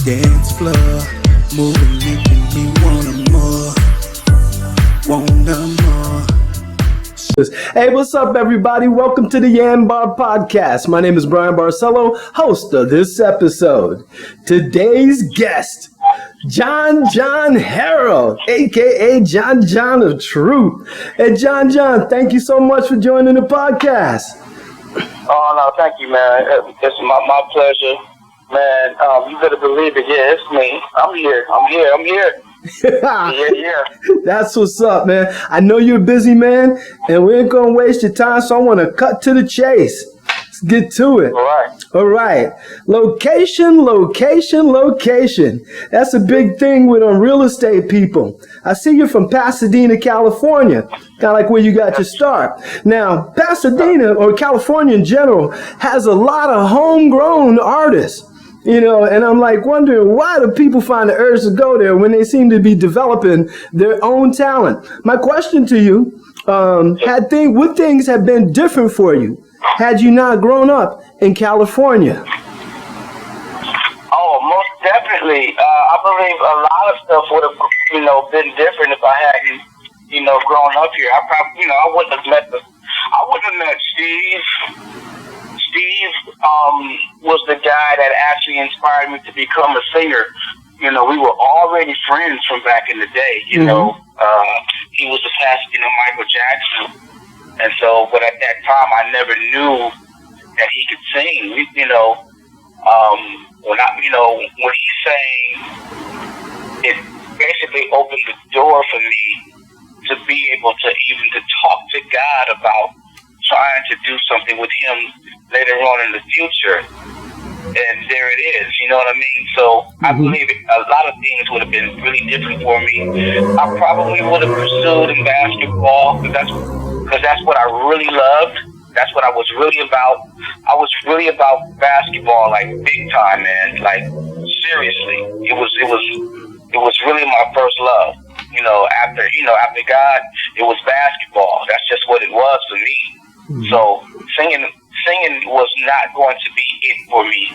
dance floor, moving, making me wanna more. Hey, what's up, everybody? Welcome to the YanBar Podcast. My name is Bryan Barcelo, host of this episode. Today's guest, Jon Jon Harreld, a.k.a. Jon Jon of Truth. Hey, Jon Jon, thank you so much for joining the podcast. Oh, no, thank you, man. It's my pleasure. Man, you better believe it. Yeah, it's me. I'm here. Yeah. That's what's up, man. I know you're a busy man, and we ain't gonna waste your time, so I want to cut to the chase. Let's get to it. All right. Location. That's a big thing with real estate people. I see you're from Pasadena, California, kind of like where you got your start. Now, Pasadena, or California in general, has a lot of homegrown artists. You know, and I'm like wondering, why do people find the urge to go there when they seem to be developing their own talent? My question to you, would things have been different for you had you not grown up in California? Oh, most definitely. I believe a lot of stuff would have, been different if I hadn't, grown up here. I probably, I wouldn't have met Steve. Steve was the guy that actually inspired me to become a singer. We were already friends from back in the day. He was a Pasadena Michael Jackson, and so, but at that time, I never knew that he could sing. When he sang, it basically opened the door for me to be able to even to talk to God about trying to do something with him later on in the future. And there it is, you know what I mean? So I believe a lot of things would have been really different for me. I probably would have pursued in basketball because that's what I really loved. That's what I was really about. I was really about basketball, like big time, man. Like seriously, it was really my first love. After God, it was basketball. That's just what it was for me. So singing was not going to be it for me.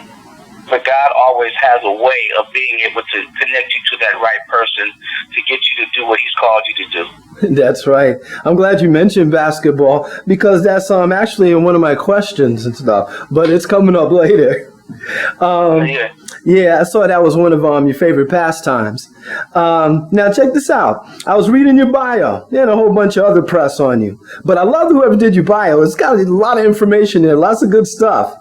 But God always has a way of being able to connect you to that right person to get you to do what he's called you to do. That's right. I'm glad you mentioned basketball because that's actually in one of my questions and stuff, but it's coming up later. Yeah, I saw that was one of your favorite pastimes. Now check this out. I was reading your bio. They had a whole bunch of other press on you, but I love whoever did your bio. It's got a lot of information there, lots of good stuff.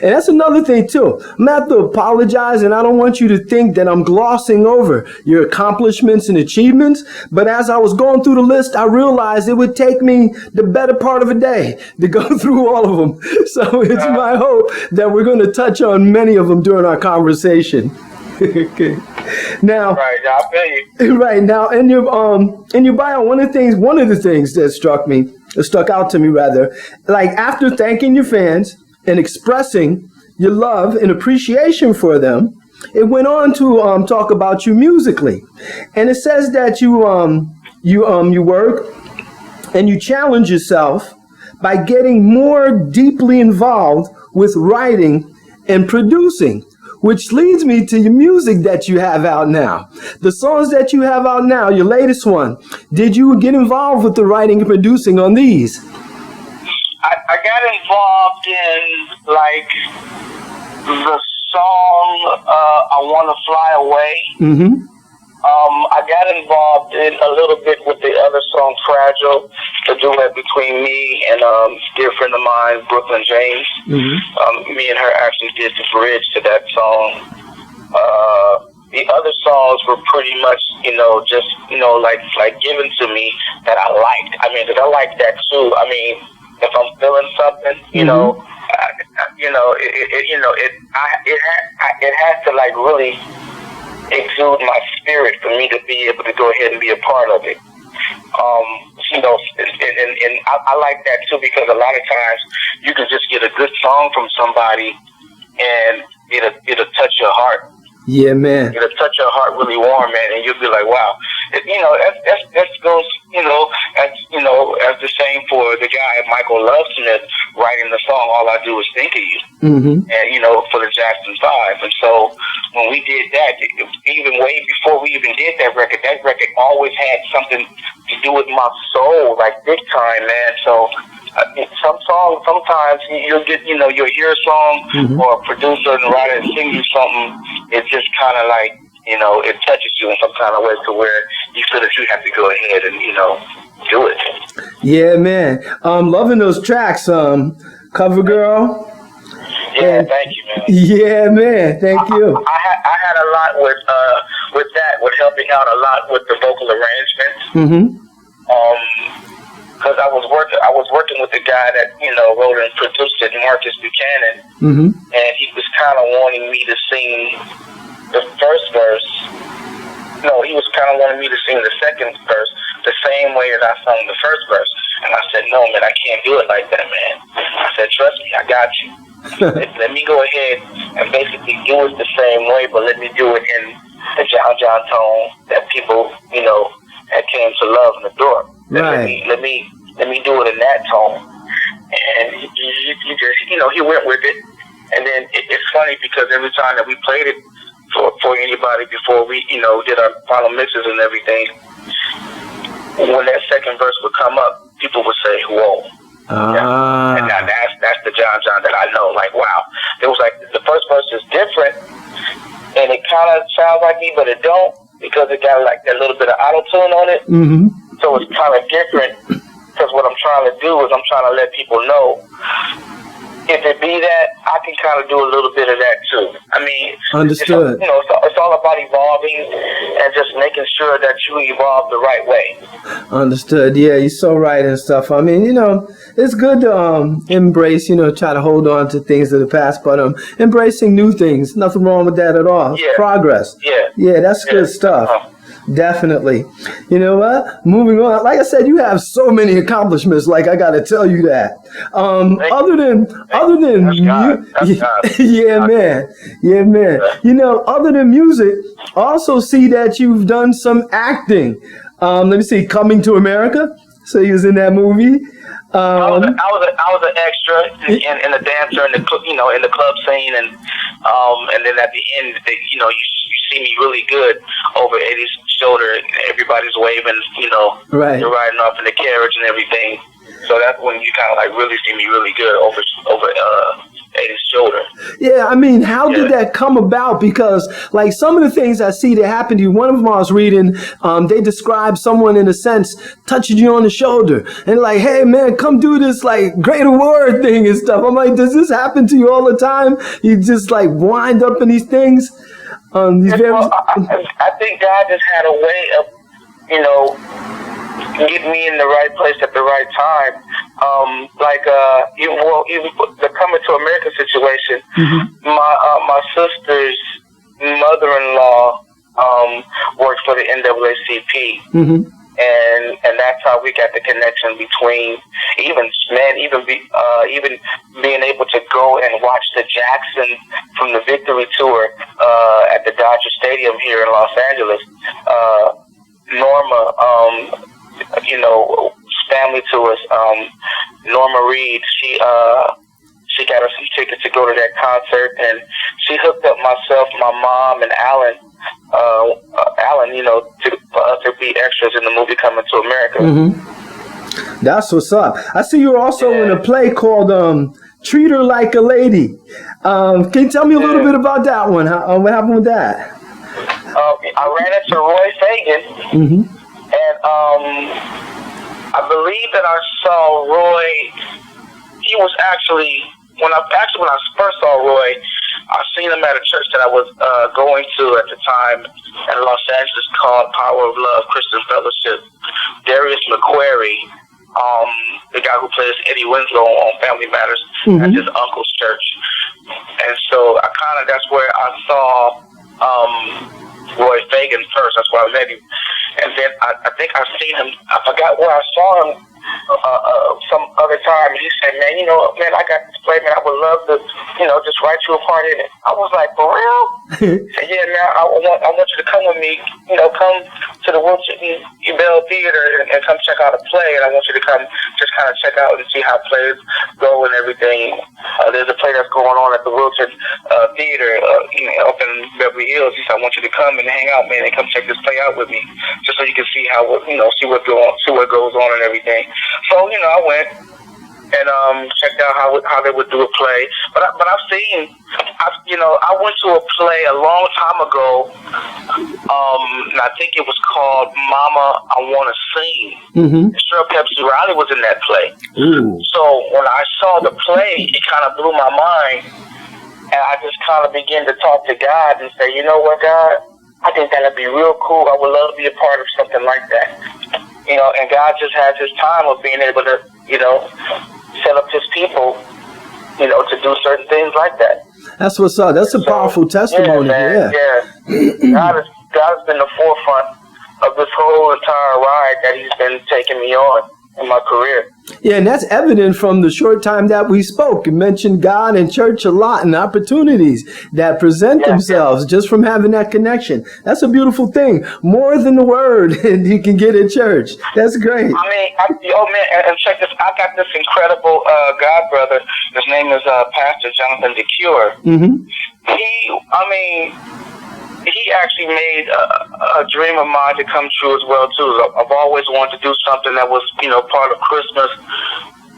And that's another thing too. I'm gonna have to apologize, and I don't want you to think that I'm glossing over your accomplishments and achievements. But as I was going through the list, I realized it would take me the better part of a day to go through all of them. So it's my hope that we're going to touch on many of them during our conversation. Okay. Now, right, I feel you. Right now, in your bio, one of the things that stuck out to me rather, like after thanking your fans and expressing your love and appreciation for them, it went on to talk about you musically, and it says that you work and you challenge yourself by getting more deeply involved with writing and producing, which leads me to your music that you have out now. The songs that you have out now, your latest one, did you get involved with the writing and producing on these? I got involved in, like, the song, I Want to Fly Away. I got involved in a little bit with the other song, Fragile, the duet between me and a dear friend of mine, Brooklyn James. Me and her actually did the bridge to that song. The other songs were pretty much, like given to me that I liked. I mean, because I like that too. I mean, if I'm feeling something, it has to like really exude my spirit for me to be able to go ahead and be a part of it. And I like that too because a lot of times you can just get a good song from somebody and it'll touch your heart. Yeah, man. It'll touch your heart really warm, man, and you'll be like, wow. That goes, as the same for the guy Michael Lovesmith writing the song "All I Do Is Think of You," and for the Jackson 5. And so when we did that, even way before we even did that record always had something to do with my soul, like big time, man. So some songs, sometimes you'll get, you'll hear a song or a producer and writer sing you something. It's just kind of like, it touches you in some kind of way to where you feel that you have to go ahead and, do it. Yeah, man. Loving those tracks. Cover Girl. Yeah, thank you, man. Yeah, man. Thank you. I had a lot with that, with helping out a lot with the vocal arrangements. Because I was working with the guy that wrote and produced it, Marcus Buchanan, and he was kind of wanting me to sing the first verse. No, he was kind of wanting me to sing the second verse the same way as I sung the first verse. And I said, no, man, I can't do it like that, man. I said, trust me, I got you. Let me go ahead and basically do it the same way, but let me do it in the John John tone that people, had came to love and adore. Right. Let me do it in that tone. And he just, he went with it. And then it's funny because every time that we played it for anybody before we, did our final mixes and everything, when that second verse would come up, people would say, whoa. And now that's the John John that I know. Like, wow. It was like the first verse is different, and it kind of sounds like me, but it don't, because it got like that little bit of auto-tune on it. So it's kind of different, because what I'm trying to do is I'm trying to let people know, if it be that, I can kind of do a little bit of that too. I mean, understood. It's all about evolving and just making sure that you evolve the right way. Understood. Yeah, you're so right and stuff. I mean, it's good to embrace, try to hold on to things of the past, but embracing new things, nothing wrong with that at all. Yeah. Progress. Yeah, that's good stuff. Definitely. You know what? Moving on. Like I said, you have so many accomplishments. Like, I got to tell you that. Other than yeah, man. Other than music, I also see that you've done some acting. Let me see. Coming to America. So you was in that movie. I was an extra and a dancer in the in the club scene, and then at the end, you see me really good over Eddie's shoulder. Everybody's waving, right. They're riding off in the carriage and everything. So that's when you kind of like really see me really good over Eddie's shoulder. Yeah, I mean, how did that come about? Because like some of the things I see that happen to you, one of them I was reading, they describe someone in a sense touching you on the shoulder and like, hey man, come do this like great award thing and stuff. I'm like, does this happen to you all the time? You just like wind up in these things? I think God just had a way of, getting me in the right place at the right time. Even the Coming to America situation, my sister's mother-in-law worked for the NAACP, and that's how we got the connection between even being able to go and watch the Jackson from the Victory Tour at the Dodger Stadium here in Los Angeles. Norma, family to us. Norma Reed, she got us some tickets to go to that concert, and she hooked up myself, my mom, and Alan, for us to be extras in the movie Coming to America. That's what's up. I see you were also in a play called Treat Her Like a Lady. Can you tell me a little bit about that one? What happened with that? I ran into Roy Fagan, and I believe that I saw Roy. He was actually when I first saw Roy, I seen him at a church that I was going to at the time in Los Angeles called Power of Love Christian Fellowship. Darius McQuarrie, the guy who plays Eddie Winslow on Family Matters, at his uncle's church, and so that's where I saw Roy Fagan first. That's where I met him, and then I think I've seen him. I forgot where I saw him some other time. And he said, "Man, I got this play, man. I would love to, just write you a part in it." I was like, "For real?" He said, "Yeah, man. I want you to come with me. Come to the Wilton Bell Theater and come check out a play. And I want you to come just kind of check out and see how plays go and everything. There's a play that's going on at the Wilton Theater, up in Beverly Beverly Hills. He said, I want you to come and hang out, man, and come check this play out with me, just so you can see how, see what goes on and everything. So, I went and checked out how they would do a play. But I've seen, I went to a play a long time ago, and I think it was called Mama, I Wanna Sing. Mm-hmm. Cheryl Pepsi Riley was in that play. Ooh. So when I saw the play, it kind of blew my mind, and I just kind of began to talk to God and say, you know what, God, I think that'd be real cool. I would love to be a part of something like that. And God just has his time of being able to, set up his people, to do certain things like that. That's what's up. That's a powerful testimony. Yeah. God has been the forefront of this whole entire ride that he's been taking me on in my career. Yeah, and that's evident from the short time that we spoke. You mentioned God and church a lot and opportunities that present themselves just from having that connection. That's a beautiful thing. More than the word you can get at church. That's great. And check this. I got this incredible God brother. His name is Pastor Jonathan DeCure. Mm-hmm. He actually made a dream of mine to come true as well, too. I've always wanted to do something that was, part of Christmas.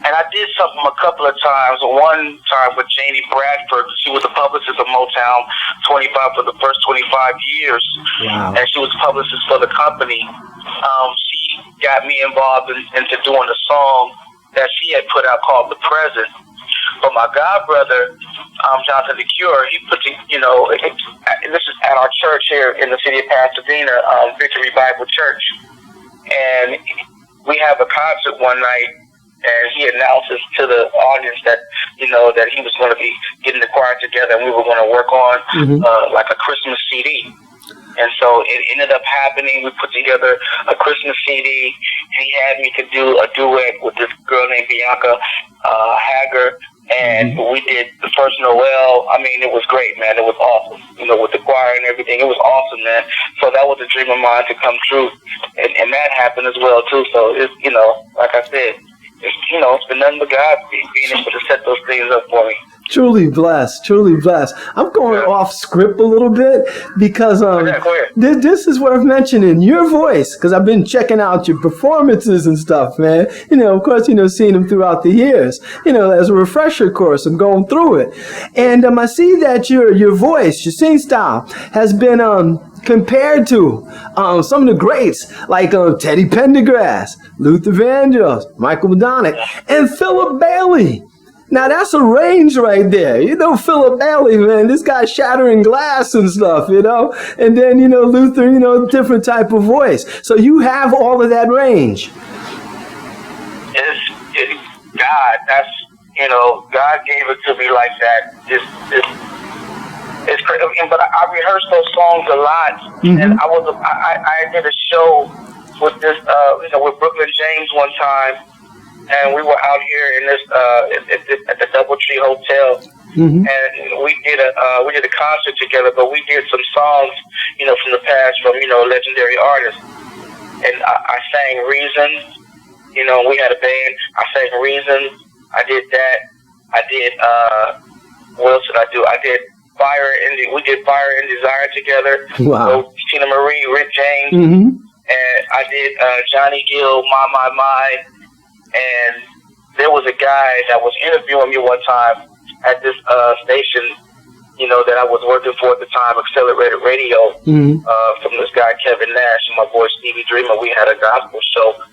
And I did something a couple of times. One time with Janie Bradford. She was the publicist of Motown for the first 25 years. Wow. And she was publicist for the company. She got me involved into doing a song that she had put out called The Present. But my god brother, Jonathan DeCure, he put this is at our church here in the city of Pasadena, Victory Bible Church. And we have a concert one night, and he announces to the audience that, that he was going to be getting the choir together, and we were going to work on like a Christmas CD. And so it ended up happening. We put together a Christmas CD. He had me to do a duet with this girl named Bianca Hager. And we did the first Noel. I mean, it was great, man. It was awesome, with the choir and everything. It was awesome, man. So that was a dream of mine to come true. And that happened as well, too. So, it's, like I said, it's been nothing but God being able to set those things up for me. Truly blessed, truly blessed. I'm going off script a little bit because this is worth mentioning. Your voice, because I've been checking out your performances and stuff, man. Of course, seeing them throughout the years, as a refresher course and going through it. And I see that your voice, your singing style, has been compared to some of the greats like Teddy Pendergrass, Luther Vandross, Michael Madonna, and Philip Bailey. Now, that's a range right there. Philip Bailey, man, this guy's shattering glass and stuff, And then, Luther, different type of voice. So you have all of that range. It's God. That's, God gave it to me like that. It's crazy. But I rehearsed those songs a lot. Mm-hmm. And I did a show with this, with Brooklyn James one time. And we were out here in this at the DoubleTree Hotel, and we did a concert together. But we did some songs, from the past, from legendary artists. And I sang "Reasons." We had a band. I sang "Reasons." I did that. I did. What else did I do? I did "Fire and" we did "Fire and Desire" together. Wow. So Tina Marie, Rick James, and I did Johnny Gill, My. And there was a guy that was interviewing me one time at this station, that I was working for at the time, Accelerated Radio, from this guy, Kevin Nash, and my boy, Stevie Dreamer. We had a gospel show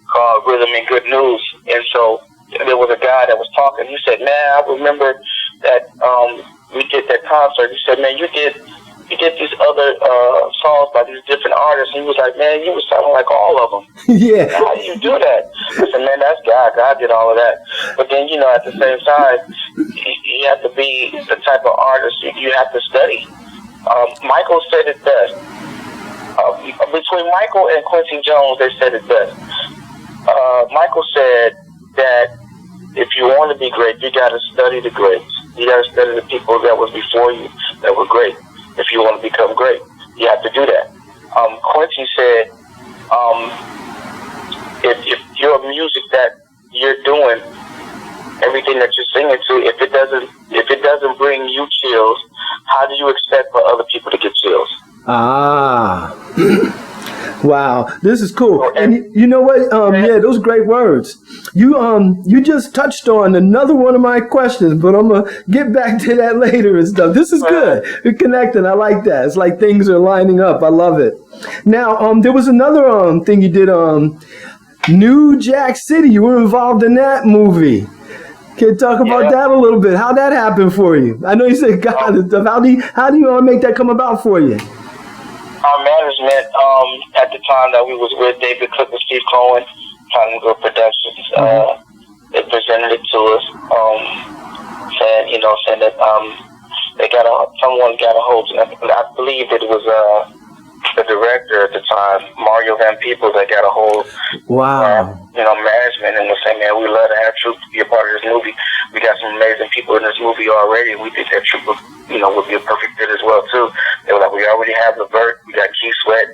called Rhythm and Good News. And so there was a guy that was talking. He said, man, I remember that we did that concert. He said, man, you did these other songs by these different artists. And he was like, man, you were sounding like all of them. Yeah. How do you do that? I said, man, that's God. God did all of that. But then, at the same time, you have to be the type of artist you have to study. Michael said it best. Between Michael and Quincy Jones, they said it best. Michael said that if you want to be great, you got to study the greats. You got to study the people that was before you that were great. If you want to become great, you have to do that. Quincy said, if your music that you're doing everything that you're singing to, if it doesn't bring you chills, how do you expect for other people to get chills? Ah. Wow, this is cool. And you know what? Yeah, those great words. You just touched on another one of my questions, but I'm gonna get back to that later and stuff. This is good. We're connecting. I like that. It's like things are lining up. I love it. Now, there was another thing you did. New Jack City. You were involved in that movie. Can you talk about that a little bit? How that happened for you? I know you said God and stuff. How do you make that come about for you? Our management, at the time that we was with David Cook and Steve Cohen, Time Good Productions, they presented it to us, saying that someone got a hold of it. I believe it was the director at the time, Mario Van Peebles, that got a hold of management and was saying, man, we love to have Troop to be a part of this movie. We got some amazing people in this movie already, and we think that Troop would be a perfect fit as well, too. They were like, we already have Levert, we got Keith Sweat,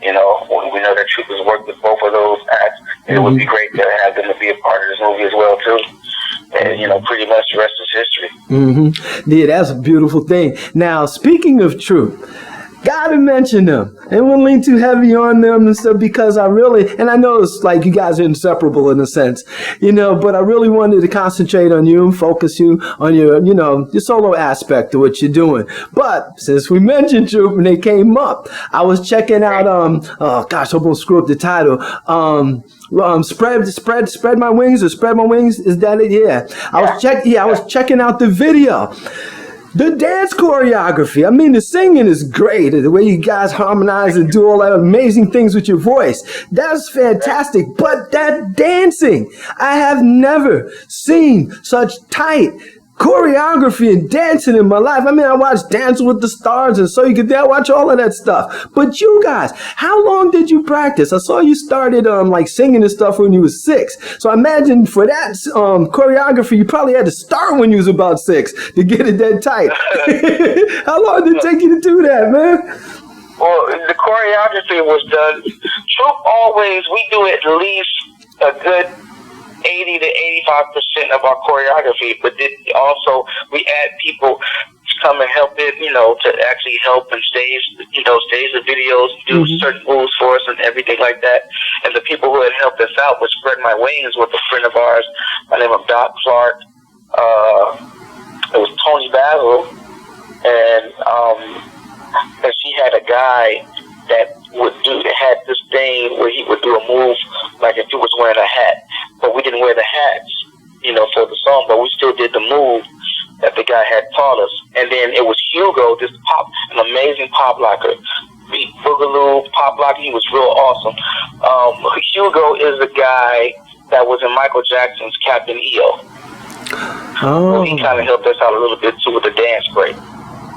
we know that Troop has worked with both of those acts, and it would be great to have them to be a part of this movie as well, too. And, pretty much the rest is history. Mm-hmm. Yeah, that's a beautiful thing. Now, speaking of Troop, gotta mention them. I won't lean too heavy on them and stuff because I know it's like you guys are inseparable in a sense, but I really wanted to concentrate on you and focus you on your, your solo aspect of what you're doing. But since we mentioned Troop and they came up, I was checking out, I won't screw up the title. Spread My Wings or Spread My Wings. Is that it? Yeah. I was checking out the video. The dance choreography, I mean, the singing is great. The way you guys harmonize and do all that amazing things with your voice, that's fantastic. But that dancing, I have never seen such tight choreography and dancing in my life. I mean, I watched Dancing with the Stars and So You Could Dance, watch all of that stuff. But you guys, how long did you practice? I saw you started singing and stuff when you was 6. So I imagine for that choreography, you probably had to start when you was about 6 to get it that tight. How long did it take you to do that, man? Well, the choreography was done. We do at least a good 80 to 85% of our choreography, but then also we add people to come and help it, to actually help and stage the videos, do certain moves for us and everything like that. And the people who had helped us out with Spread My Wings with a friend of ours by the name of Doc Clark. It was Tony Basil, and she had a guy that had this thing where he would do a move like if he was wearing a hat, but we didn't wear the hats, for the song, but we still did the move that the guy had taught us. And then it was Hugo, an amazing pop locker, boogaloo pop locker. He was real awesome. Hugo is the guy that was in Michael Jackson's Captain EO. So he kind of helped us out a little bit too with the dance break.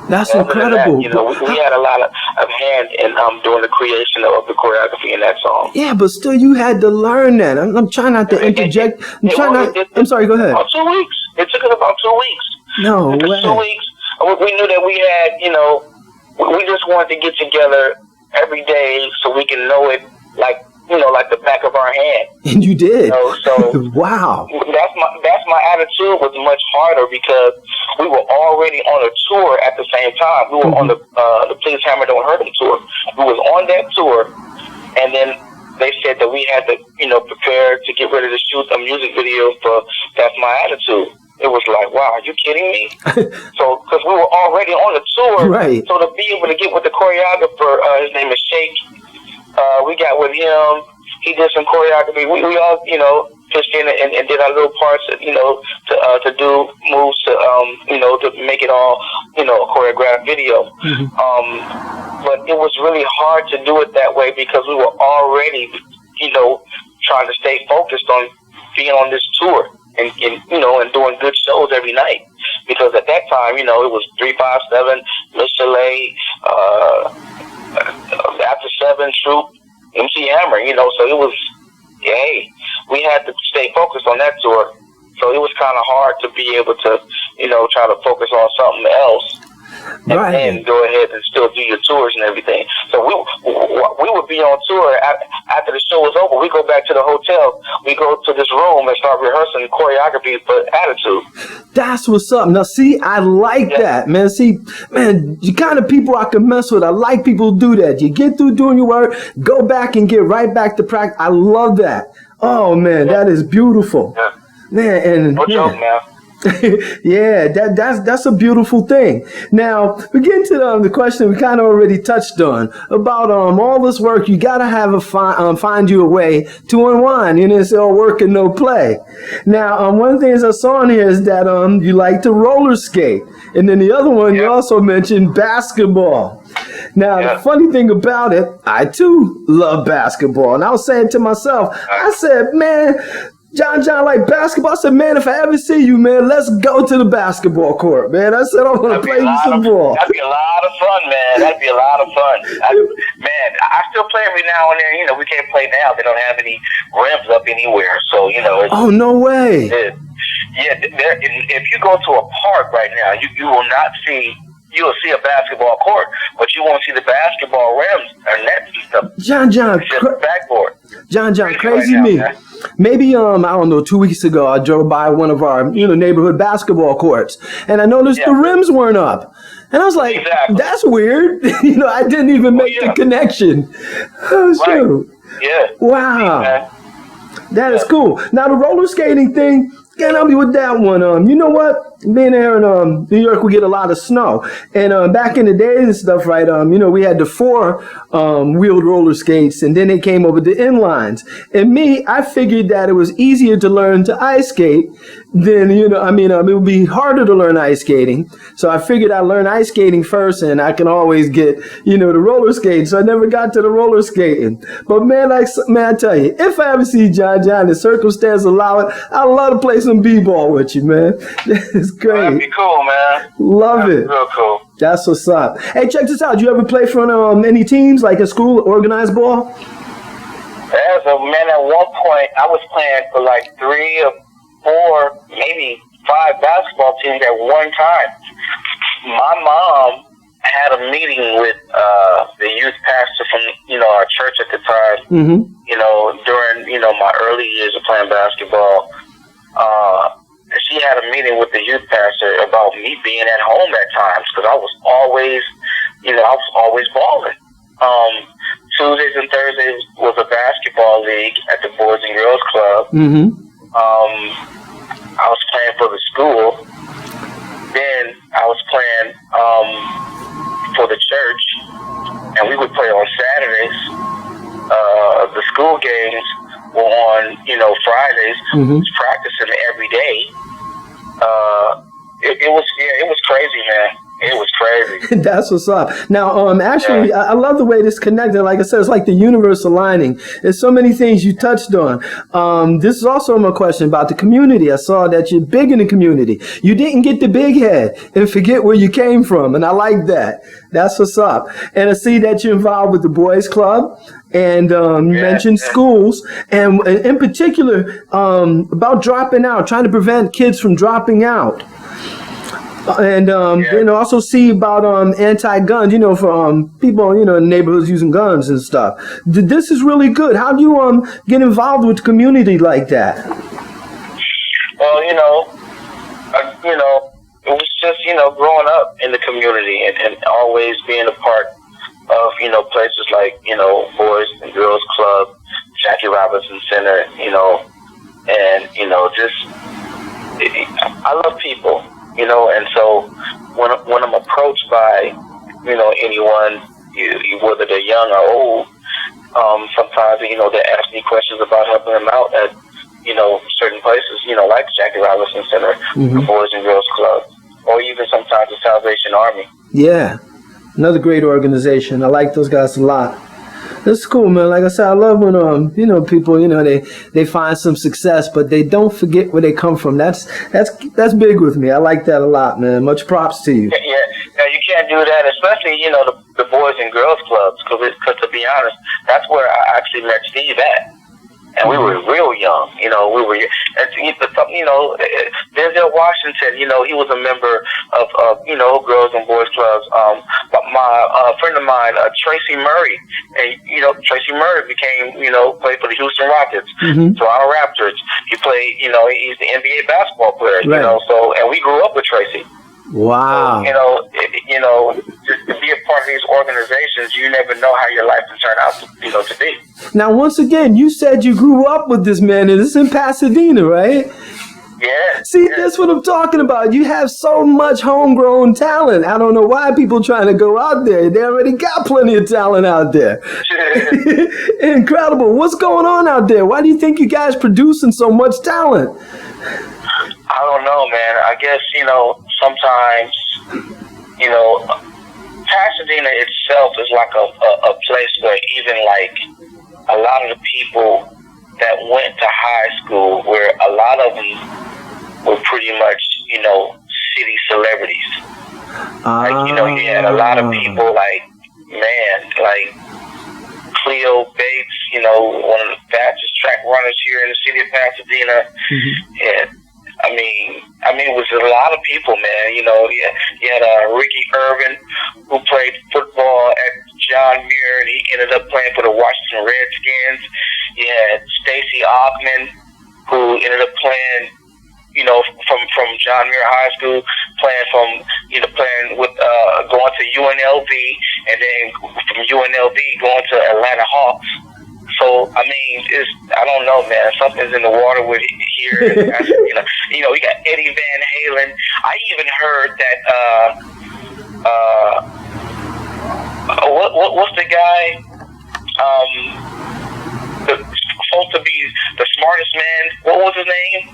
That's incredible. We had a lot of hand in doing the creation of the choreography in that song. Yeah, but still, you had to learn that. I'm trying not to interject. I'm sorry. Go ahead. About 2 weeks. It took us about 2 weeks. No way. 2 weeks. We knew that we had. We just wanted to get together every day so we can know it like the back of our hand. And you did. So wow. That's my attitude was much harder because we were already on a tour at the same time. We were on the Please Hammer Don't Hurt Him tour. We was on that tour, and then they said that we had to, prepare to get ready to shoot a music video for That's My Attitude. It was like, wow, are you kidding me? So, because we were already on the tour, right. So to be able to get with the choreographer, his name is Shake. We got with him. He did some choreography. We all, pitched in and did our little parts, to do moves to make it all, a choreographed video. But it was really hard to do it that way because we were already, trying to stay focused on being on this tour and doing good shows every night. Because at that time, it was 357, Miss Chalet, After 7, Troop, MC Hammer, so it was, we had to stay focused on that tour. So it was kind of hard to be able to, try to focus on something else Right. And go ahead and still do your tours and everything. So we would be on tour after the show was over. We go back to the hotel. We go to this room and start rehearsing choreography for Attitude. That's what's up. Now, see, I like that, man. See, man, you kind of people I can mess with. I like people who do that. You get through doing your work, go back and get right back to practice. I love that. Oh, man, that is beautiful. Yeah. Man, and no joke, man. yeah, that's a beautiful thing. Now we get into the question we kind of already touched on about all this work. You gotta have find you a way to unwind. You know, it's all work and no play. Now, one of the things I saw in here is that you like to roller skate, and then the other one you also mentioned basketball. Now, the funny thing about it, I too love basketball, and I was saying to myself, I said, man, John like basketball. I said, man, if I ever see you, man, let's go to the basketball court, man. I said, I want to play you some ball. That'd be a lot of fun, man. That'd be a lot of fun. Man, I still play every now and then. You know, we can't play now. They don't have any rims up anywhere. So, you know. Oh, no way. If you go to a park right now, you will not see. You'll see a basketball court, but you won't see the basketball rims or nets and stuff. John, it's just a backboard. John, crazy right now, me. Man. Maybe I don't know, 2 weeks ago I drove by one of our neighborhood basketball courts, and I noticed the rims weren't up, and I was like, that's weird. I didn't even make the connection. Oh, shoot. Yeah. Wow. That is cool. Now the roller skating thing. Can't help me with that one. You know what? Being here in New York, we get a lot of snow. And back in the day and stuff, right, we had the 4-wheeled roller skates, and then they came over the inlines. And me, I figured that it was easier to learn to ice skate than, it would be harder to learn ice skating. So I figured I'd learn ice skating first, and I can always get, the roller skating. So I never got to the roller skating. But man, I tell you, if I ever see John, the circumstance allow it, I'd love to play some b-ball with you, man. It's great. That'd be cool, man. Love it. Real cool. That's what's up. Hey, check this out. Did you ever play for any teams, like in school, organized ball? As a man, at one point, I was playing for like 3 or 4, maybe 5 basketball teams at one time. My mom had a meeting with the youth pastor from our church at the time. Mm-hmm. During my early years of playing basketball. She had a meeting with the youth pastor about me being at home at times because I was always balling. Tuesdays and Thursdays was a basketball league at the Boys and Girls Club. Mm-hmm. I was playing for the school. Then I was playing for the church, and we would play on Saturdays. The school games were on, Fridays. Mm-hmm. Practicing every day. It was crazy, man. It was crazy. That's what's up. Now, actually, I love the way this connected. Like I said, it's like the universe aligning. There's so many things you touched on. This is also my question about the community. I saw that you're big in the community. You didn't get the big head and forget where you came from, and I like that. That's what's up. And I see that you're involved with the Boys Club. And you mentioned schools, and in particular about dropping out, trying to prevent kids from dropping out. And also see about anti-guns, for people, in neighborhoods using guns and stuff. This is really good. How do you get involved with the community like that? Well, it was just growing up in the community and always being a part of places like Boys and Girls Club, Jackie Robinson Center, and I love people. And so when I'm approached by, anyone, whether they're young or old, sometimes, they ask me questions about helping them out at, certain places, like Jackie Robinson Center, the Boys and Girls Club, or even sometimes the Salvation Army. Yeah, another great organization. I like those guys a lot. That's cool, man. Like I said, I love when people, they find some success, but they don't forget where they come from. That's big with me. I like that a lot, man. Much props to you. Yeah, you can't do that, especially the Boys and Girls Clubs, because to be honest, that's where I actually met Steve at. And we were real young, we were, Denzel Washington, he was a member of Girls and Boys Clubs. But my friend of mine, Tracy Murray, and, Tracy Murray became, played for the Houston Rockets, Toronto Raptors. He played, he's the NBA basketball player, so, and we grew up with Tracy. Wow. So, just to be a part of these organizations, you never know how your life can turn out to be. Now, once again, you said you grew up with this man, and it's in Pasadena, right? Yeah. See, that's what I'm talking about. You have so much homegrown talent. I don't know why people trying to go out there. They already got plenty of talent out there. Incredible. What's going on out there? Why do you think you guys producing so much talent? I don't know, man. I guess, sometimes, Pasadena itself is like a place where even like a lot of the people that went to high school, where a lot of them were pretty much, city celebrities. You had a lot of people like Cleo Bates, one of the fastest track runners here in the city of Pasadena. And I mean, it was a lot of people, man. You had Ricky Irvin, who played football at John Muir, and he ended up playing for the Washington Redskins. You had Stacey Ogman, who ended up playing, from John Muir High School, playing with going to UNLV, and then from UNLV going to Atlanta Hawks. So, I don't know, man. Something's in the water with it here. We got Eddie Van Halen. I even heard that, what's the guy, supposed to be the smartest man? What was his name?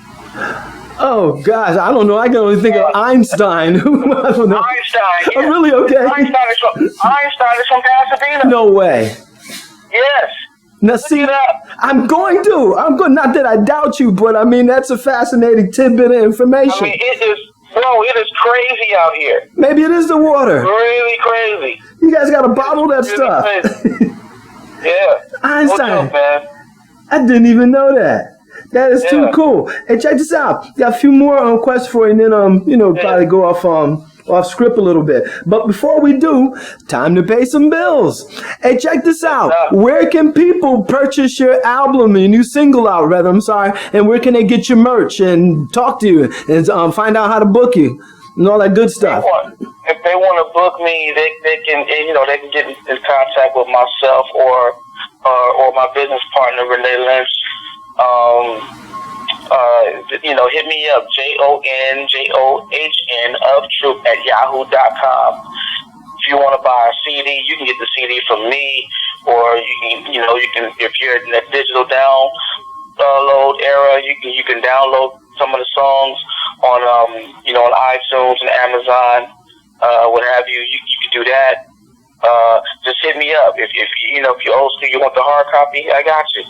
Oh, gosh, I don't know. I can only think of Einstein. I don't know. Einstein, yeah. Oh, really? Okay. Einstein is from Pasadena. No way. Yes. Now, see, I'm going. Not that I doubt you, but that's a fascinating tidbit of information. It is crazy out here. Maybe it is the water. Really crazy. You guys got to bottle that stuff. Yeah. Einstein. What's up, man? I didn't even know that. That is too cool. Hey, check this out. Got a few more questions for you, and then probably go off script a little bit. But before we do, time to pay some bills. Hey, check this out. Where can people purchase your album, your new single out, rather, and where can they get your merch and talk to you and find out how to book you and all that good stuff? If they want to book me, they can get in contact with myself or my business partner, Renee Lynch. Hit me up, JONJOHN of Troop at yahoo.com. If you want to buy a CD, you can get the CD from me, or you can if you're in the digital download era, you can download some of the songs on on iTunes and Amazon, what have you. You can do that. Just hit me up. If you're old school, you want the hard copy, I got you.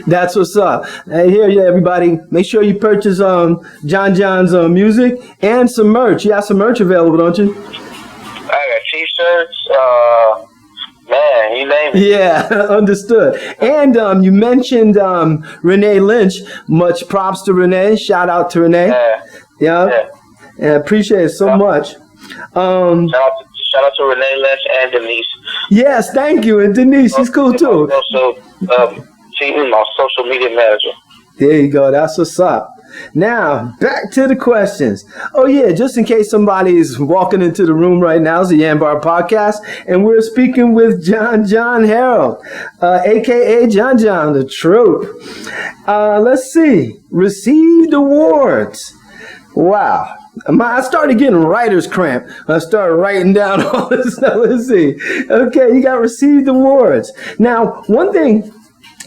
That's what's up. Hey, here, everybody. Make sure you purchase John John's music and some merch. You have some merch available, don't you? I got T-shirts. Man, you name it. Yeah, understood. And you mentioned Renee Lynch. Much props to Renee. Shout out to Renee. Yeah. And I appreciate it so much. Shout out to Renee Lynch and Denise. Yes, thank you. And Denise, she's cool too. Also, she's my social media manager. There you go. That's what's up. Now, back to the questions. Oh, yeah, just in case somebody's walking into the room right now, it's the YanBar Podcast, and we're speaking with Jon Harreld, a.k.a. Jon Jon, the Troop. Let's see. Received awards. Wow. I started getting writer's cramp. I started writing down all this stuff. Let's see. Okay, you got received awards. Now, one thing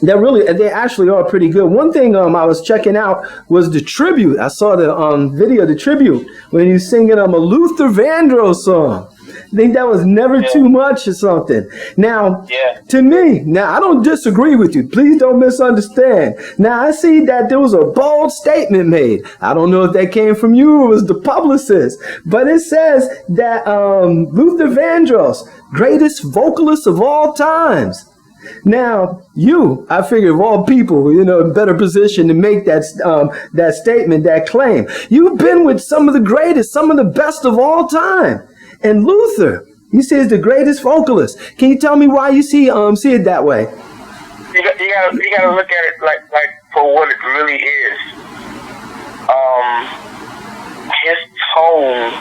that they actually are pretty good. One thing I was checking out was the tribute. I saw the video, the tribute, when you singing a Luther Vandross song. I think that was Never Too Much or something. Now, to me, I don't disagree with you. Please don't misunderstand. Now, I see that there was a bold statement made. I don't know if that came from you or was the publicist, but it says that Luther Vandross, greatest vocalist of all times. Now, I figure of all people, in better position to make that statement, that claim. You've been with some of the greatest, some of the best of all time. And Luther, he says the greatest vocalist. Can you tell me why you see it that way? You gotta look at it like for what it really is. His tone.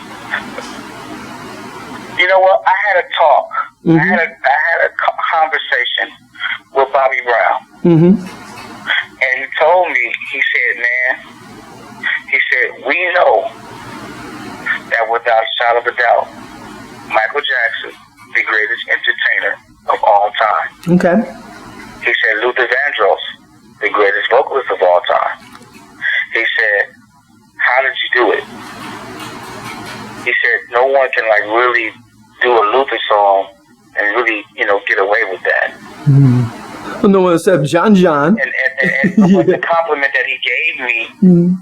You know what? I had a talk. Mm-hmm. I had a conversation with Bobby Brown. Mm-hmm. And he told me, he said, we know that without a shadow of a doubt, Michael Jackson, the greatest entertainer of all time. Okay. He said, Luther Vandross, the greatest vocalist of all time. He said, how did you do it? He said, no one can really do a Luther song and really, get away with that. Mm-hmm. Well, no one except Jon Jon. And the compliment that he gave me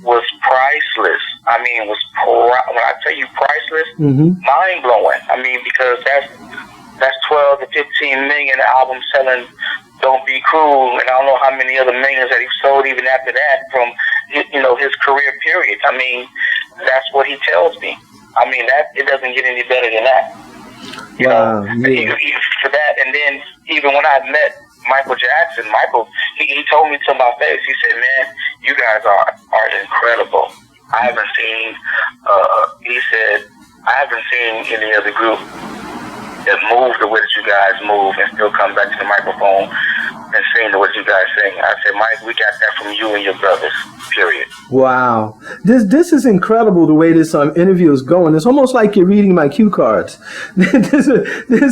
was priceless. I mean, when I tell you priceless, mind-blowing. I mean, because that's 12 to 15 million albums selling Don't Be Cruel, and I don't know how many other millions that he sold even after that from, his career period. I mean, that's what he tells me. I mean, it doesn't get any better than that. Wow, even for that, and then even when I met Michael Jackson, he told me to my face, he said, man, you guys are incredible. I haven't seen any other group that move the way that you guys move and still come back to the microphone and sing the way you guys sing. I said, Mike, we got that from you and your brothers, period. Wow. This is incredible the way this interview is going. It's almost like you're reading my cue cards. This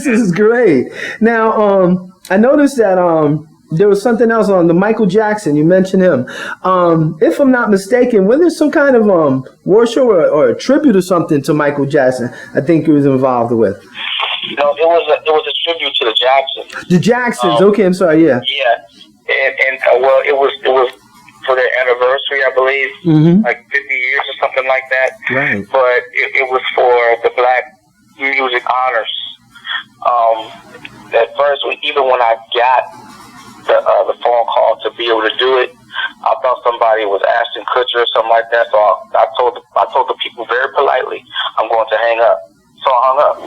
is great. Now, I noticed that there was something else on the Michael Jackson. You mentioned him. If I'm not mistaken, was there some kind of war show or a tribute or something to Michael Jackson? I think he was involved with. No, it was a tribute to the Jacksons. The Jacksons. Okay, I'm sorry. Yeah. Yeah, and it was for their anniversary, I believe, like 50 years or something like that. Right. But it was for the Black Music Honors. At first, even when I got the phone call to be able to do it, I thought somebody was Ashton Kutcher or something like that. So I told the people very politely, I'm going to hang up. So I hung up.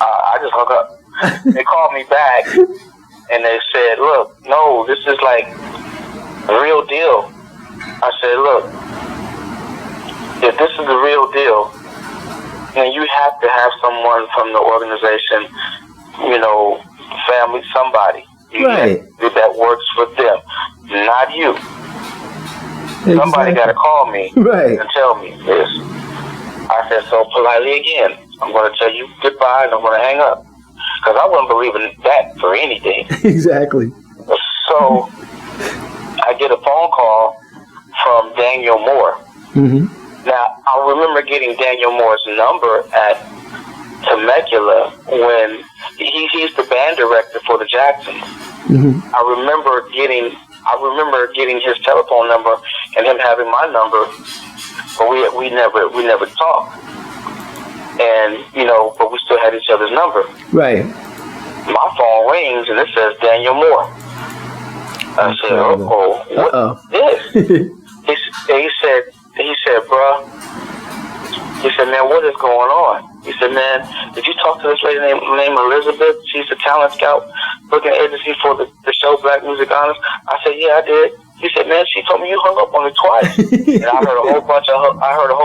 I just hung up. They called me back and they said, look, no, this is like the real deal. I said, look, if this is the real deal, then you have to have someone from the organization, family, somebody right. that works for them, not you. Exactly. Somebody got to call me right. and tell me this. I said, so politely again, I'm going to tell you goodbye and I'm going to hang up. Because I wouldn't believe in that for anything. Exactly. So I get a phone call from Daniel Moore. Mm-hmm. Now, I remember getting Daniel Moore's number at Temecula when he's the band director for the Jacksons. Mm-hmm. I remember getting his telephone number and him having my number, but we never talked. And but we still had each other's number. Right. My phone rings and it says Daniel Moore. I said, "Oh, what's this?" He said, "Bruh," he said, "Man, what is going on?" He said, "Man, did you talk to this lady named Elizabeth? She's the talent scout booking agency for the show Black Music Honors." I said, "Yeah, I did." He said, "Man, she told me you hung up on her twice." And I heard a whole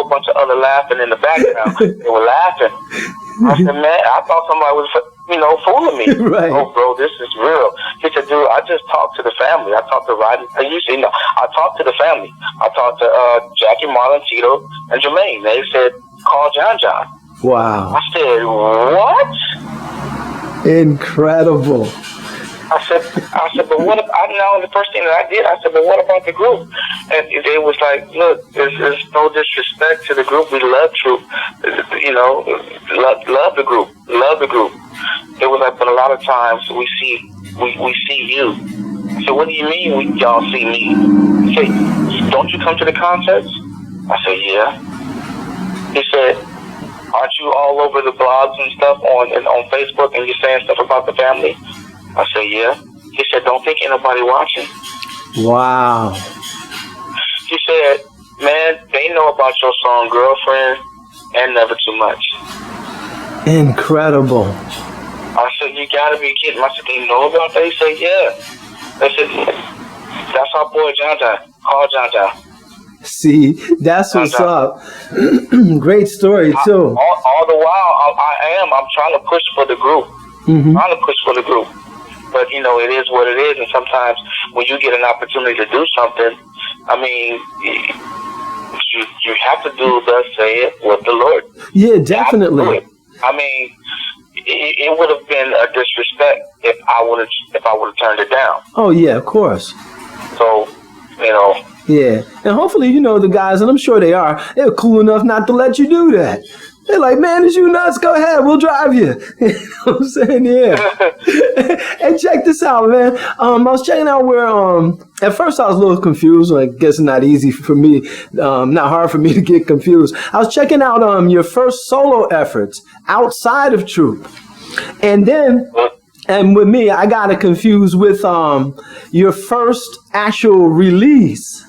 bunch of other laughing in the background. They were laughing. I said, "Man, I thought somebody was, fooling me." Right. "Oh, bro, this is real." He said, "Dude, I just talked to the family. I talked to Rodney. I talked to the family. I talked to Jackie, Marlon, Tito, and Jermaine. They said, call Jon Jon." Wow. I said, "What?" Incredible. I said, but what? The first thing that I did, I said, but what about the group? And they was like, look, there's no disrespect to the group. We love Troop, love the group. It was like, but a lot of times we see you. So what do you mean y'all see me? He said, don't you come to the concerts? I said, yeah. He said, aren't you all over the blogs and stuff on Facebook and you're saying stuff about the family? I said, yeah. He said, don't think ain't nobody watching. Wow. He said, man, they know about your song Girlfriend and Never Too Much. Incredible. I said, you gotta be kidding. I said, they know about that? He said, yeah. I said, that's our boy John John. Call John John. See, that's what's up. Great story, too. All the while, I'm trying to push for the group. Trying to push for the group. But, you know, it is what it is. And sometimes when you get an opportunity to do something, I mean, you have to do thus saith what the Lord. Yeah, definitely. I mean, it would have been a disrespect if I would have turned it down. Oh, yeah, of course. So, you know. Yeah, and hopefully, you know, the guys, and I'm sure they're cool enough not to let you do that. They're like, man, is you nuts? Go ahead, we'll drive you. You know what I'm saying? Yeah. Hey, check this out, man. I was checking out where, at first I was a little confused. I guess it's not easy for me, not hard for me to get confused. I was checking out your first solo efforts outside of Troop. And then, and with me, I got it confused with your first actual release.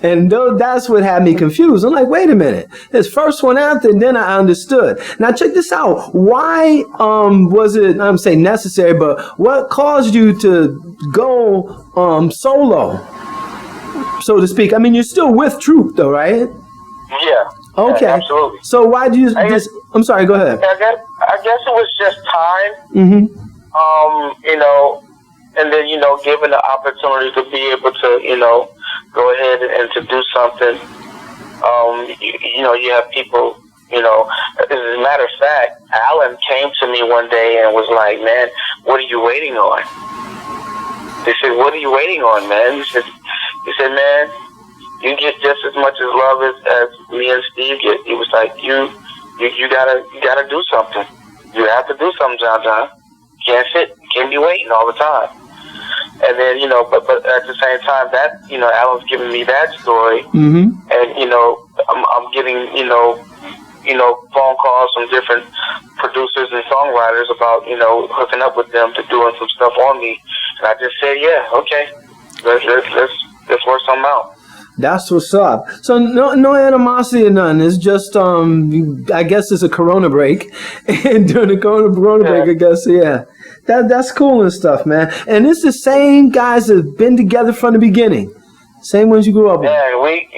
And that's what had me confused. I'm like, wait a minute. His first one out there, then I understood. Now, check this out. Why was it, I'm saying necessary, but what caused you to go solo, so to speak? I mean, you're still with Troop, though, right? Yeah. Okay. Yeah, absolutely. So why do you just, I'm sorry, go ahead. I guess it was just time. You know, and then, you know, given the opportunity to be able to, you know, go ahead and to do something. You know, you have people, you know, as a matter of fact, Alan came to me one day and was like, man, what are you waiting on? They said, what are you waiting on, man? He said, man, you get just as much as love as me and Steve get. He was like, you gotta do something. You have to do something, John John. Can't sit, can't be waiting all the time. And then, you know, but at the same time, that, you know, Alan's giving me that story, and, you know, I'm getting, you know, phone calls from different producers and songwriters about, you know, hooking up with them to doing some stuff on me, and I just said, yeah, okay, let's work something out. That's what's up. So no animosity or none. It's just I guess it's a Corona break, and during the Corona break, I guess, yeah. That's cool and stuff, man. And it's the same guys that have been together from the beginning. Same ones you grew up with. Yeah, we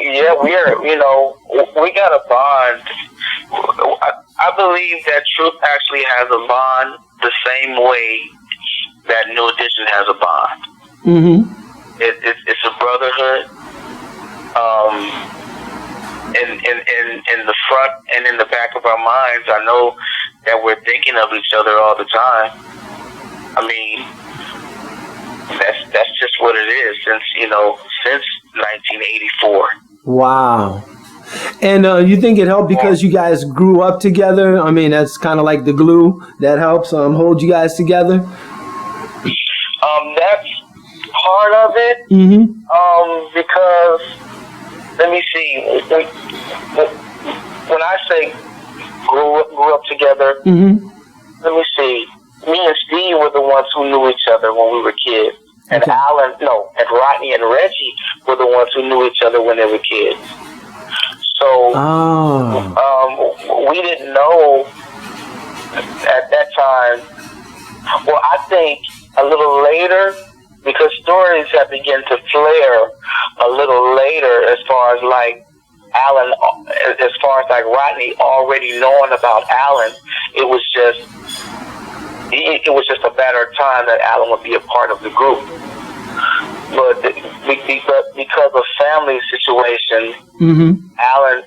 are, you know, we got a bond. I believe that Truth actually has a bond the same way that New Edition has a bond. It's a brotherhood. In the front and in the back of our minds, I know that we're thinking of each other all the time. I mean, that's just what it is since 1984. Wow. And you think it helped because you guys grew up together? I mean, that's kind of like the glue that helps hold you guys together? That's part of it. Because, let me see, when I say grew up together, let me see, me and Steve were the ones who knew each other when we were kids. And and Rodney and Reggie were the ones who knew each other when they were kids. So, we didn't know at that time. Well, I think a little later, because stories have begun to flare a little later as far as like Alan, as far as like Rodney already knowing about Alan, it was just a matter of time that Alan would be a part of the group. But because of family situations, Alan,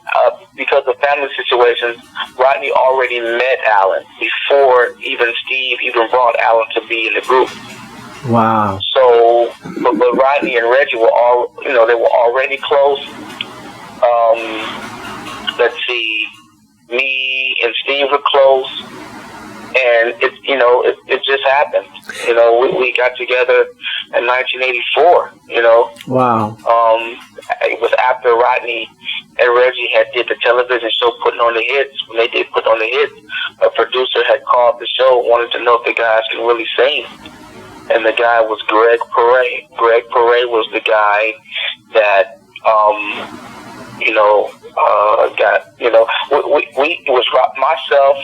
because of family situations, Rodney already met Alan before even Steve even brought Alan to be in the group. Wow. So, but Rodney and Reggie were they were already close. Let's see, me and Steve were close, and it just happened. We got together in 1984. Wow. It was after Rodney and Reggie had did the television show Putting on the Hits. When they did Put on the Hits, a producer had called the show, wanted to know if the guys can really sing. and the guy was Greg Perret. Greg Perret was the guy that, it was myself,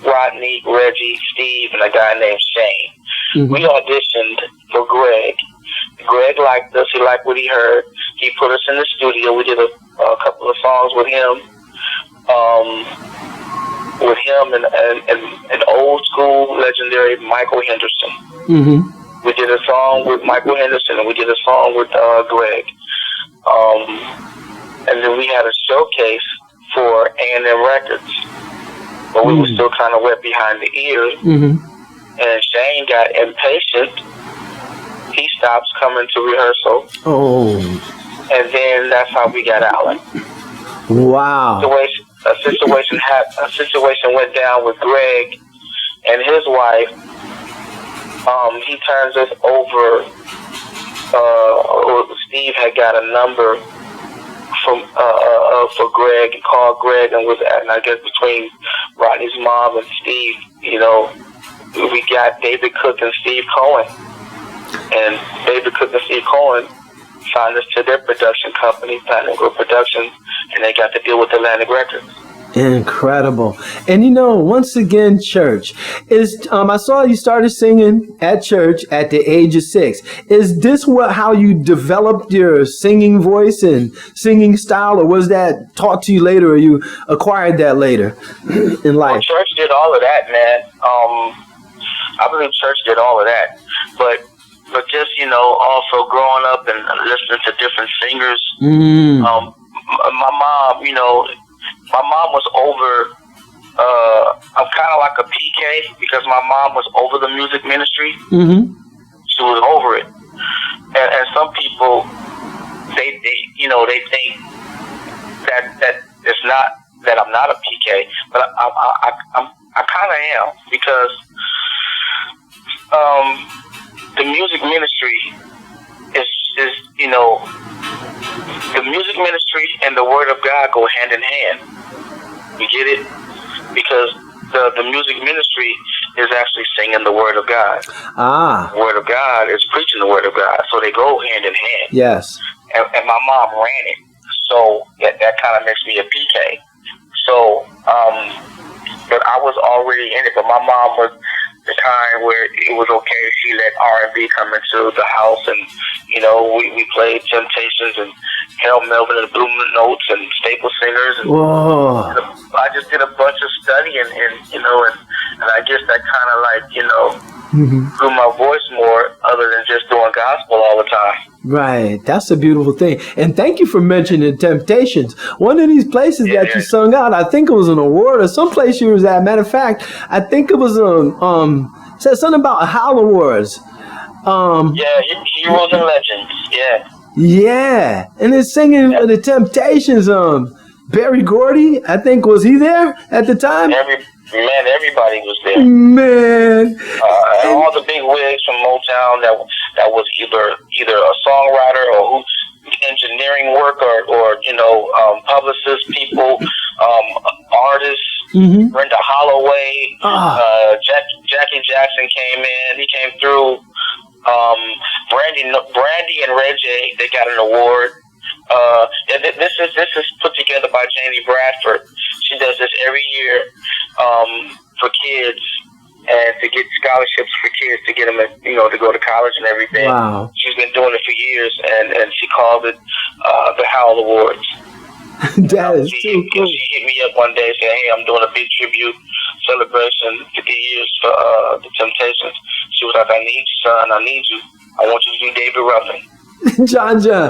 Rodney, Reggie, Steve, and a guy named Shane. Mm-hmm. We auditioned for Greg. Greg liked us. He liked what he heard. He put us in the studio. We did a couple of songs with him. And old school legendary Michael Henderson. Mm-hmm. We did a song with Michael Henderson, and we did a song with Greg. And then we had a showcase for A&M Records, but we were still kind of wet behind the ears. Mm-hmm. And Shane got impatient. He stops coming to rehearsal. Oh. And then that's how we got Alan. Wow. A situation went down with Greg and his wife. He turns us over. Steve had got a number from for Greg, and called Greg, and I guess between Rodney's mom and Steve, we got David Cook and Steve Cohen, and David Cook and Steve Cohen signed us to their production company, Platinum Group Productions, and they got to deal with Atlantic Records. Incredible. And once again, church is I saw you started singing at church at the age of 6. Is this how you developed your singing voice and singing style, or was that taught to you later, or you acquired that later in life? Well, church did all of that, man. I believe church did all of that, but just also growing up and listening to different singers. My mom was over, I'm kind of like a PK, because my mom was over the music ministry. Mm-hmm. She was over it. And some people, they think that it's not, that I'm not a PK, but I kind of am, because the music ministry is the music ministry and the Word of God go hand in hand. You get it? Because the music ministry is actually singing the Word of God. Ah. The Word of God is preaching the Word of God. So they go hand in hand. Yes. And my mom ran it. So that kind of makes me a PK. So, but I was already in it. But my mom was the kind where it was okay. She let R&B come into the house, and we played Temptations and Harold Melvin and the Blue Notes and Staple Singers. And I just did a bunch of studying, and I guess that kind of grew my voice more, other than just doing gospel all the time. Right. That's a beautiful thing. And thank you for mentioning Temptations. One of these places that you sung out, I think it was an award or someplace you was at. Matter of fact, I think it was said something about Howell Awards. Heroes and Legends. Yeah. Yeah. And then singing the Temptations, Berry Gordy, I think, was he there at the time? Everybody was there. Man. And all the big wigs from Motown that was either a songwriter or engineering work or publicist people, artists. Mm-hmm. Brenda Holloway, Jackie Jackson came in. He came through. Brandy and Ray J, they got an award. This is put together by Janie Bradford. She does this every year for kids, and to get scholarships for kids, to get them to go to college and everything. Wow. She's been doing it for years, and she called it the Howell Awards. That is too cool. She hit me up one day and said, "Hey, I'm doing a big tribute celebration, 50 years for the Temptations." She was like, "I need you, son. I need you. I want you to do David Ruffin." John John.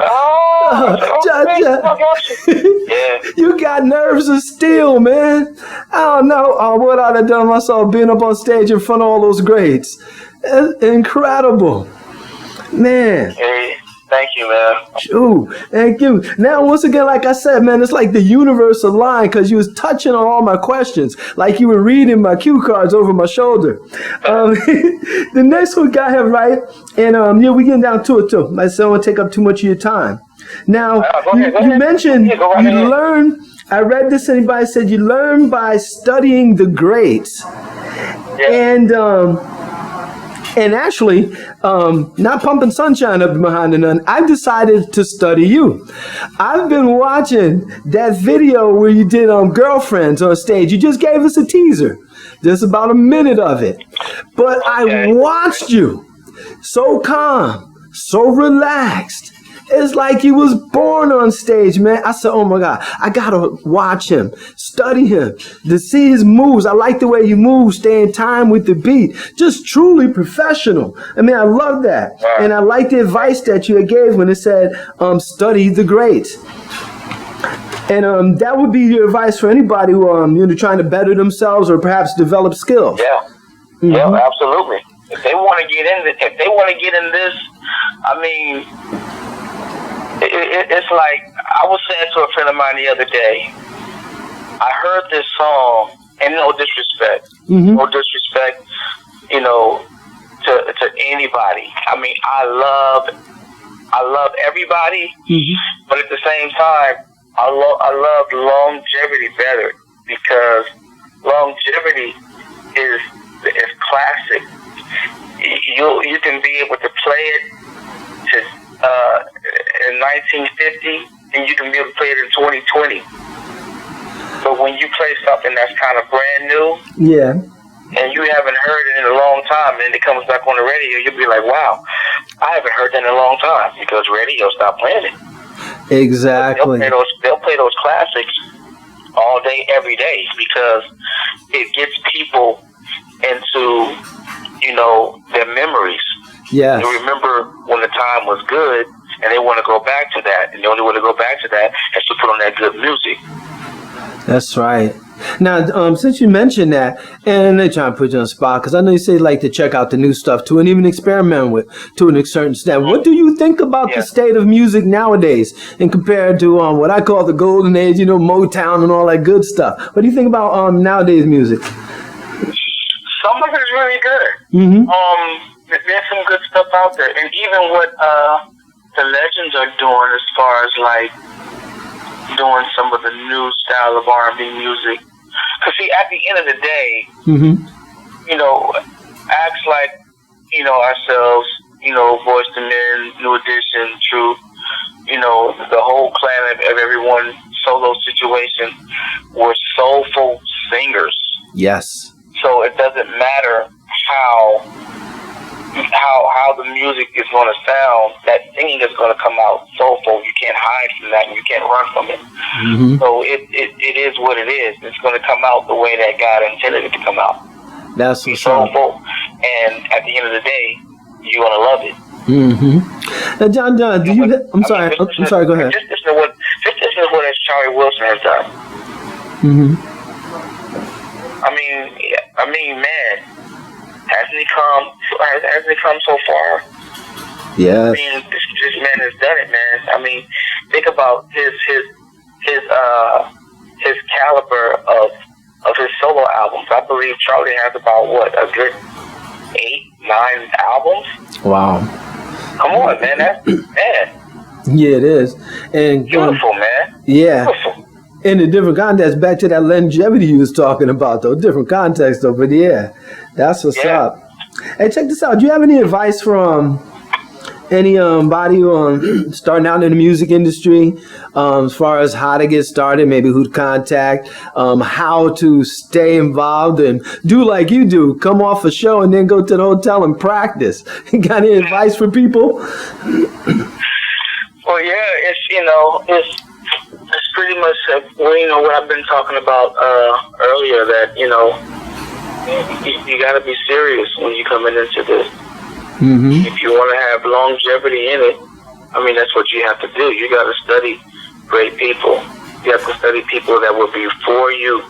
John John. Yeah. You got nerves of steel, man. I don't know what I'd have done myself being up on stage in front of all those greats. Incredible. Man. Hey. Thank you, man. Ooh, thank you. Now, once again, like I said, man, it's like the universe aligned, because you was touching on all my questions, like you were reading my cue cards over my shoulder. The next one I have, right, and we getting down to it too. I don't want to take up too much of your time. Now, you mentioned you learn. I read this, and anybody said you learn by studying the greats, and And actually, not pumping sunshine up behind the nun, I've decided to study you. I've been watching that video where you did Girlfriends on stage. You just gave us a teaser, just about a minute of it. But I watched you, so calm, so relaxed. It's like he was born on stage, man. I said, oh my God, I gotta watch him, study him, to see his moves. I like the way you move, stay in time with the beat. Just truly professional. I mean, I love that. And I like the advice that you gave when it said, study the greats. And that would be your advice for anybody who trying to better themselves or perhaps develop skills. Yeah. Mm-hmm. Yeah, absolutely. If they want to get in this, I mean, it's like, I was saying to a friend of mine the other day, I heard this song, and no disrespect, to anybody. I mean, I love everybody, but at the same time, I love longevity better, because longevity is classic. You can be able to play it in 1950, and you can be able to play it in 2020. But when you play something that's kind of brand new, and you haven't heard it in a long time, and it comes back on the radio, you'll be like, wow, I haven't heard that in a long time, because radio stopped playing it. Exactly. They'll play those classics all day, every day, because it gets people into, their memories. Yeah. They remember when the time was good, and they want to go back to that. And the only way to go back to that is to put on that good music. That's right. Now, since you mentioned that, and they try to put you on the spot, because I know you say you like to check out the new stuff too, and even experiment with to a certain extent. What do you think about the state of music nowadays, and compared to what I call the golden age, Motown and all that good stuff? What do you think about nowadays music? Some of it is really good. There's some good stuff out there, and even what the legends are doing as far as like doing some of the new style of R&B music. Because see, at the end of the day, acts like ourselves, Boyz II Men, New Edition, Truth, the whole clan of everyone solo situation were soulful singers. Yes. So it doesn't matter how the music is going to sound, that singing is going to come out soulful. You can't hide from that, and you can't run from it. So it is what it is. It's going to come out the way that God intended it to come out. That's what's soulful, and at the end of the day, you're going to love it. Now, John, do you? I'm sorry. Go ahead. Just listen to what Charlie Wilson has done. I mean, man. Hasn't he come so far? Yeah. I mean, this man has done it, man. I mean, think about his caliber of his solo albums. I believe Charlie has about a good 8-9 albums. Wow. Come on, man. That's Yeah, it is. And beautiful, man. Yeah. Beautiful. In a different context, back to that longevity you was talking about, though. Different context, though. But yeah, that's what's up. Hey, check this out. Do you have any advice from anybody starting out in the music industry, as far as how to get started, maybe who to contact, how to stay involved and do like you do, come off a show and then go to the hotel and practice? You got any advice for people? Well, yeah, it's pretty much what I've been talking about earlier, that you got to be serious when you coming into this. If you want to have longevity in it, I mean, that's what you have to do. You got to study great people. You have to study people that will be for you.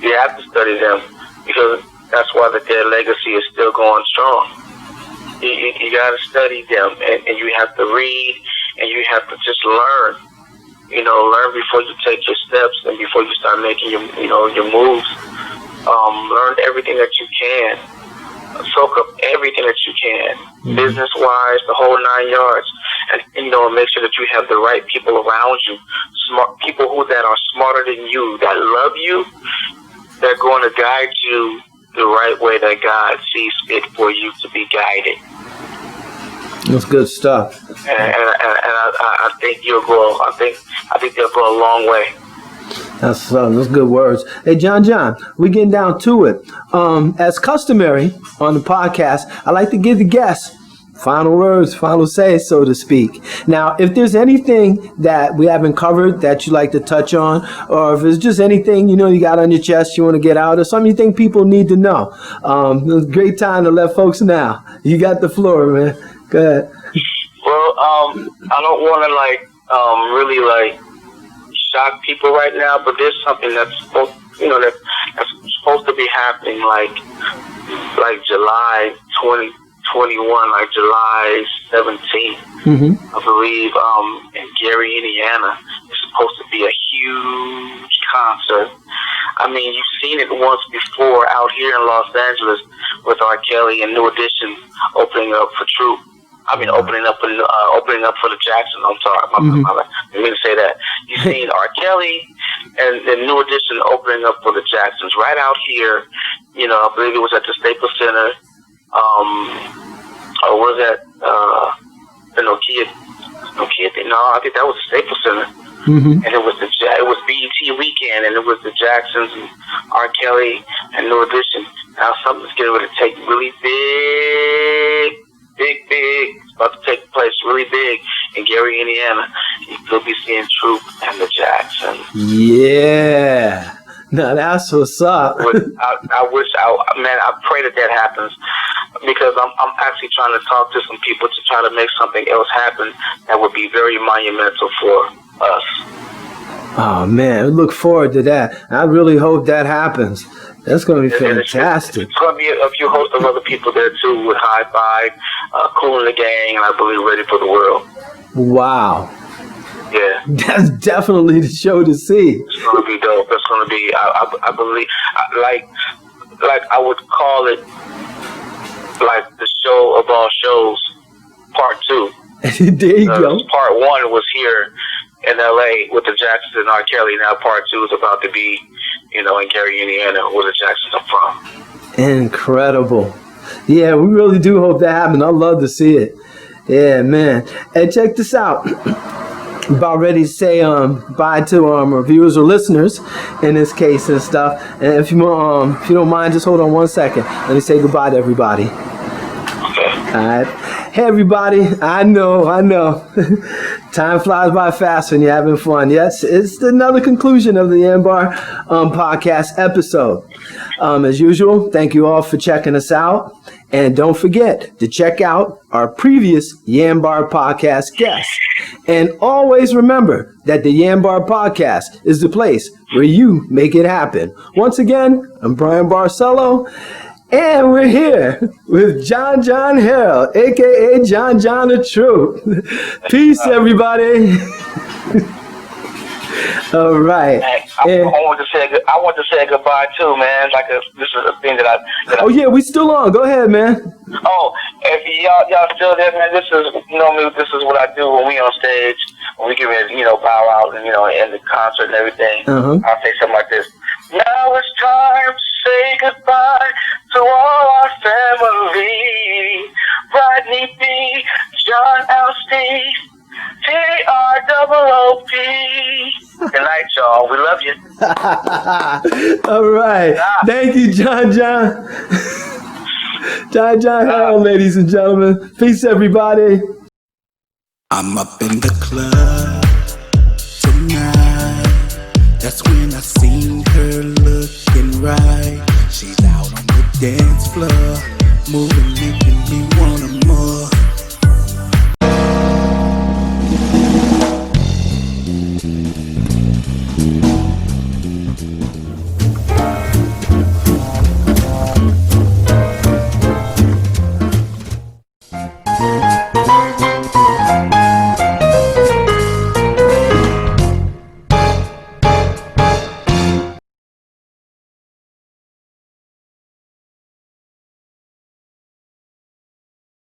You have to study them, because that's why their legacy is still going strong. You got to study them, and you have to read, and you have to just learn. Learn before you take your steps and before you start making your moves. Learn everything that you can. Soak up everything that you can, business-wise, the whole 9 yards, and make sure that you have the right people around you, smart people that are smarter than you, that love you, that are going to guide you the right way that God sees fit for you to be guided. That's good stuff. And I think you'll go. I think they'll go a long way. That's good words. Hey, John, we getting down to it. As customary on the podcast, I like to give the guests final words, final say, so to speak. Now, if there's anything that we haven't covered that you'd like to touch on, or if it's just anything you got on your chest you want to get out, or something you think people need to know, it's a great time to let folks know. You got the floor, man. Go ahead. Well, I don't want to really shock people right now, but there's something that's supposed, that's supposed to be happening like July 2021, like July 17th, I believe, in Gary, Indiana. It's supposed to be a huge concert. I mean, you've seen it once before out here in Los Angeles with R. Kelly and New Edition opening up for Troop. I mean, opening up for the Jacksons. I'm sorry, I didn't mean to say that. You've seen R. Kelly and New Edition opening up for the Jacksons right out here. I believe it was at the Staples Center. Or was that the Nokia thing? No, I think that was the Staples Center. And it was BET weekend, and it was the Jacksons and R. Kelly and New Edition. Now something's getting ready to take really big. It's about to take place really big in Gary, Indiana. You could be seeing Troop and the Jacksons. Yeah. No, that's what's up. I pray that happens, because I'm actually trying to talk to some people to try to make something else happen that would be very monumental for us. Oh man, I look forward to that. I really hope that happens. That's going to be fantastic. It's going to be a few hosts of other people there too, with High Five, Cool and the Gang, and I believe Ready for the World. Wow. Yeah. That's definitely the show to see. It's going to be dope. It's going to be, I believe, like I would call it, like the show of all shows, part 2. There you go. Part 1 was here in LA with the Jacksons and R. Kelly. Now part 2 is about to be, in Gary, Indiana, where the Jacksons are from. Incredible. Yeah, we really do hope that happens. I'd love to see it. Yeah, man. Hey, check this out. About ready to say bye to our viewers or listeners in this case and stuff. And if you don't mind, just hold on 1 second. Let me say goodbye to everybody. All right. Hey, everybody. I know. Time flies by fast when you're having fun. Yes, it's another conclusion of the YanBar podcast episode. As usual, thank you all for checking us out. And don't forget to check out our previous YanBar Podcast guests. And always remember that the YanBar Podcast is the place where you make it happen. Once again, I'm Bryan Barcelo. And we're here with Jon Jon Harreld, a.k.a. Jon Jon the Truth. Peace, everybody. All right. I want to say goodbye too, man. This is a thing that I. Oh yeah, we still on. Go ahead, man. Oh, if y'all still there, man. This is This is what I do when we on stage. When we get ready, bow out and end the concert and everything. I'll say something like this. Now it's time to say goodbye to all our family. Rodney B, John L. Steve, TROOP. Good night, y'all. We love you. All right. Thank you, Jon Jon. Jon Jon Harreld, ladies and gentlemen. Peace, everybody. I'm up in the club tonight. That's when I seen her looking right. She's out on the dance floor, moving, making me wanna